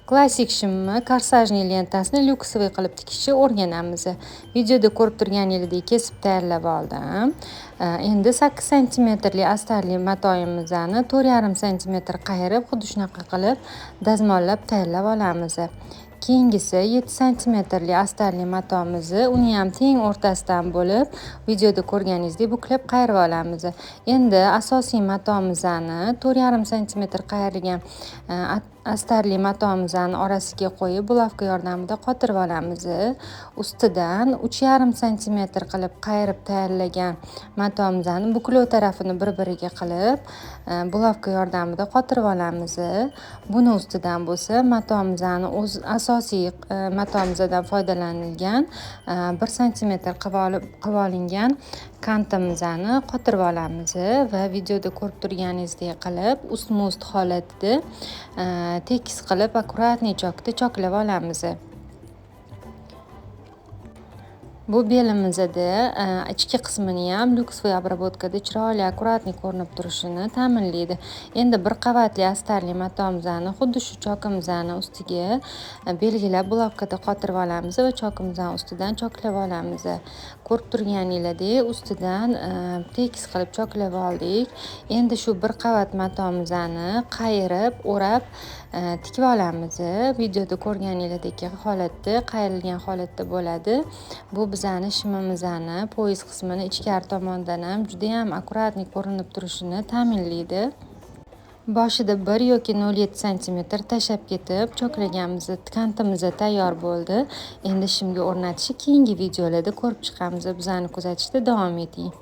Klassik shimni korsajniy lentasini lyuksовый qilib tikishni o'rganamiz. Videoda ko'rib turganingizdek kesib tayyorlab oldim. Endi 8 santimetrli astarli matoyimizni 4,5 santimetr qayirib, xuddi shunaqa qilib dazmollab tayyorlab olamiz. Keyingisi 7 santimetrli astarli matomizni uni ham teng o'rtasidan bo'lib, videoda ko'rganingizdek buklab qayirib olamiz. Endi asosiy matomizni 4,5 santimetr qayrilgan astarli matomizni orasiga qo'yib, bulavka yordamida qotirib olamiz. Ustidan 3,5 santimetr qilib qayirib tayyorlagan matomizni buklov tarafini bir-biriga qilib, bulavka yordamida qotirib olamiz. Buni ustidan bo'lsa, matomizni o'z asosiy matomizdan foydalanilgan 1 santimetr qilib olingan kantimizni qotirib olamiz va videoda ko'rib turganingizdek qilib ustma-ust holatda tekis qilib akkuratniy chokda choklab olamiz. Bu belimizda ichki qismini ham lyuksовый обработкада chiroyli akkuratniy ko'rinib turishini ta'minlaydi. Endi bir qavatli astarli matomizni xuddi shu chokimizni ustiga belgilab bulavkada qotirib olamiz va chokimizni ustidan choklab olamiz. Ko'rib turganingizdek ustidan tekis qilib choklab oldik. Endi shu bir qavat matomizni qayirib, o'rab tikib olamiz. Videoda ko'rganingizdek holatda, qayrilgan holatda bo'ladi. Bu bizani shimimizni poyiz qismini ichkari tomondan ham juda ham akkuratniy ko'rinib turishini ta'minlaydi. Boshida 1 yoki 0,7 santimetr tashab ketib, choklaganimiz kantimiz tayyor bo'ldi. Endi shimga o'rnatishni keyingi videolarda ko'rib chiqamiz. Bizani kuzatishda davom eting.